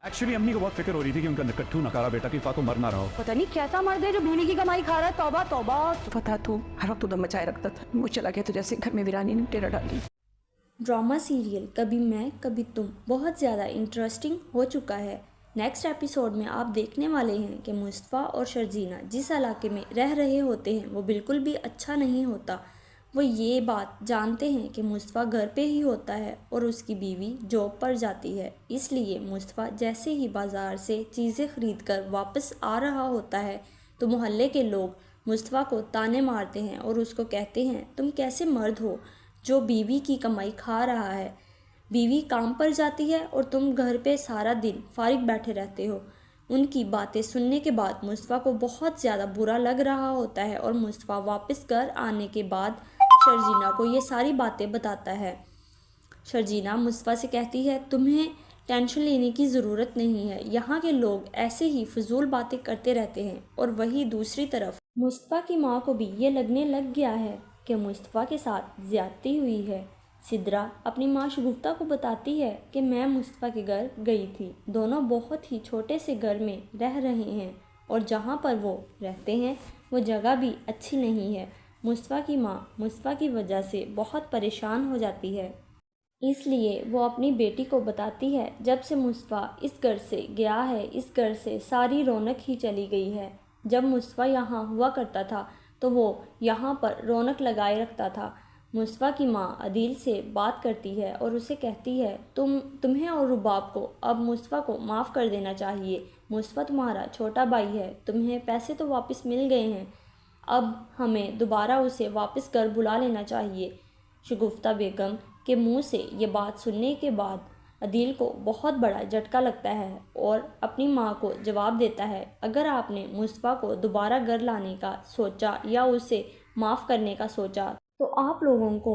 Actually अम्मी को बहुत फिक्र हो रही थी कि उनका नकट्ठू नकारा बेटा की फाको मर ना रहा हो। पता नहीं कैसा मर्द है जो बीवी की कमाई खा रहा है। तौबा तौबा। पता तो हर वक्त उधम मचाए रखता था, वो चला गया तो जैसे घर में वीरानी ने टेरा डाली। ड्रामा सीरियल कभी मैं कभी तुम बहुत ज़्यादा इंटरेस्टिंग हो चुका है। नेक्स्ट एपिसोड में आप देखने वाले हैं कि मुस्तफ़ा और शर्जीना जिस इलाके में रह रहे होते हैं वो बिल्कुल भी अच्छा नहीं होता। वो ये बात जानते हैं कि मुस्तफ़ा घर पे ही होता है और उसकी बीवी जॉब पर जाती है। इसलिए मुस्तफ़ा जैसे ही बाज़ार से चीज़ें ख़रीद कर वापस आ रहा होता है तो मोहल्ले के लोग मुस्तफ़ा को ताने मारते हैं और उसको कहते हैं, तुम कैसे मर्द हो जो बीवी की कमाई खा रहा है। बीवी काम पर जाती है और तुम घर पे सारा दिन फारिग बैठे रहते हो। उनकी बातें सुनने के बाद मुस्तफ़ा को बहुत ज़्यादा बुरा लग रहा होता है और मुस्तफ़ा वापस घर आने के बाद शर्जीना को ये सारी बातें बताता है। शर्जीना मुस्तफ़ा से कहती है, तुम्हें टेंशन लेने की ज़रूरत नहीं है, यहाँ के लोग ऐसे ही फजूल बातें करते रहते हैं। और वहीं दूसरी तरफ मुस्तफ़ा की माँ को भी ये लगने लग गया है कि मुस्तफ़ा के साथ ज़्यादती हुई है। सिद्रा अपनी माँ शगुफ्ता को बताती है कि मैं मुस्तफ़ा के घर गई थी। दोनों बहुत ही छोटे से घर में रह रहे हैं और जहाँ पर वो रहते हैं वो जगह भी अच्छी नहीं है। मुस्तफ़ा की माँ मुस्तफ़ा की वजह से बहुत परेशान हो जाती है, इसलिए वो अपनी बेटी को बताती है, जब से मुस्तफ़ा इस घर से गया है इस घर से सारी रौनक ही चली गई है। जब मुस्तफ़ा यहाँ हुआ करता था तो वो यहाँ पर रौनक लगाए रखता था। मुस्तफ़ा की माँ अदील से बात करती है और उसे कहती है, तुम्हें और रुबाब को अब मुस्तफ़ा को माफ़ कर देना चाहिए। मुस्तफ़ा तुम्हारा छोटा भाई है, तुम्हें पैसे तो वापस मिल गए हैं, अब हमें दोबारा उसे वापस घर बुला लेना चाहिए। शगुफ्ता बेगम के मुंह से ये बात सुनने के बाद अदील को बहुत बड़ा झटका लगता है और अपनी माँ को जवाब देता है, अगर आपने मुस्तफ़ा को दोबारा घर लाने का सोचा या उसे माफ़ करने का सोचा तो आप लोगों को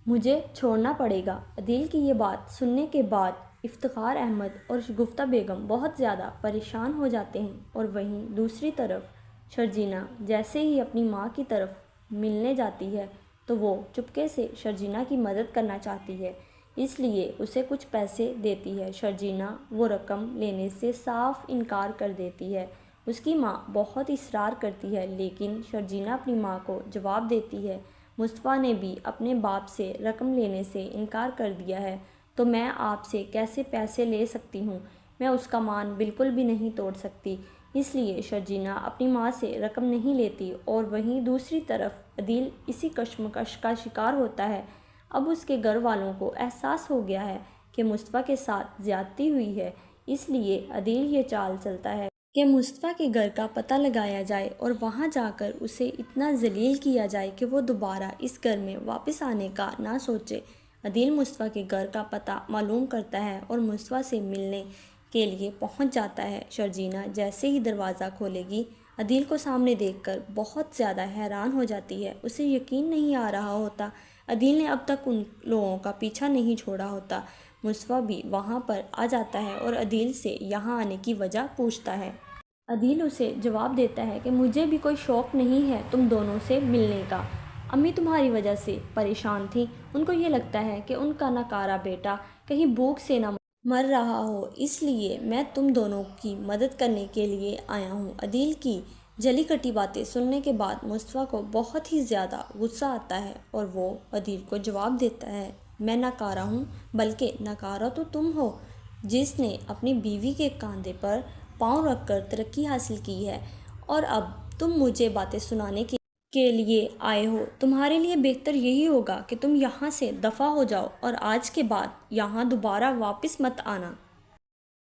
मुझे छोड़ना पड़ेगा। अदील की ये बात सुनने के बाद इफ्तिखार अहमद और शगुफ्ता बेगम बहुत ज़्यादा परेशान हो जाते हैं। और वहीं दूसरी तरफ शर्जीना जैसे ही अपनी माँ की तरफ मिलने जाती है तो वो चुपके से शर्जीना की मदद करना चाहती है, इसलिए उसे कुछ पैसे देती है। शर्जीना वो रकम लेने से साफ इनकार कर देती है। उसकी माँ बहुत इसरार करती है, लेकिन शर्जीना अपनी माँ को जवाब देती है, मुस्तफ़ा ने भी अपने बाप से रकम लेने से इनकार कर दिया है तो मैं आपसे कैसे पैसे ले सकती हूँ, मैं उसका मान बिल्कुल भी नहीं तोड़ सकती। इसलिए शर्जीना अपनी माँ से रकम नहीं लेती। और वहीं दूसरी तरफ अदील इसी कश्मकश का शिकार होता है। अब उसके घर वालों को एहसास हो गया है कि मुस्तफ़ा के साथ ज़्यादती हुई है, इसलिए अदील ये चाल चलता है कि मुस्तफ़ा के घर का पता लगाया जाए और वहाँ जाकर उसे इतना जलील किया जाए कि वो दोबारा इस घर में वापस आने का ना सोचे। अदील मुस्तफ़ा के घर का पता मालूम करता है और मुस्तफ़ा से मिलने के लिए पहुंच जाता है। शर्जीना जैसे ही दरवाज़ा खोलेगी अदील को सामने देखकर बहुत ज़्यादा हैरान हो जाती है। उसे यकीन नहीं आ रहा होता अदील ने अब तक उन लोगों का पीछा नहीं छोड़ा होता। मुस्तफ़ा भी वहां पर आ जाता है और अदील से यहाँ आने की वजह पूछता है। अदील उसे जवाब देता है कि मुझे भी कोई शौक़ नहीं है तुम दोनों से मिलने का। अम्मी तुम्हारी वजह से परेशान थी, उनको ये लगता है कि उनका नकारा बेटा कहीं भूख से ना मर रहा हो, इसलिए मैं तुम दोनों की मदद करने के लिए आया हूँ। अदील की जली कटी बातें सुनने के बाद मुस्तफ़ा को बहुत ही ज़्यादा गुस्सा आता है और वो अदील को जवाब देता है, मैं नकारा हूँ, बल्कि नकारा तो तुम हो जिसने अपनी बीवी के कंधे पर पाँव रखकर तरक्की हासिल की है और अब तुम मुझे बातें सुनाने के लिए आए हो। तुम्हारे लिए बेहतर यही होगा कि तुम यहाँ से दफ़ा हो जाओ और आज के बाद यहाँ दोबारा वापस मत आना।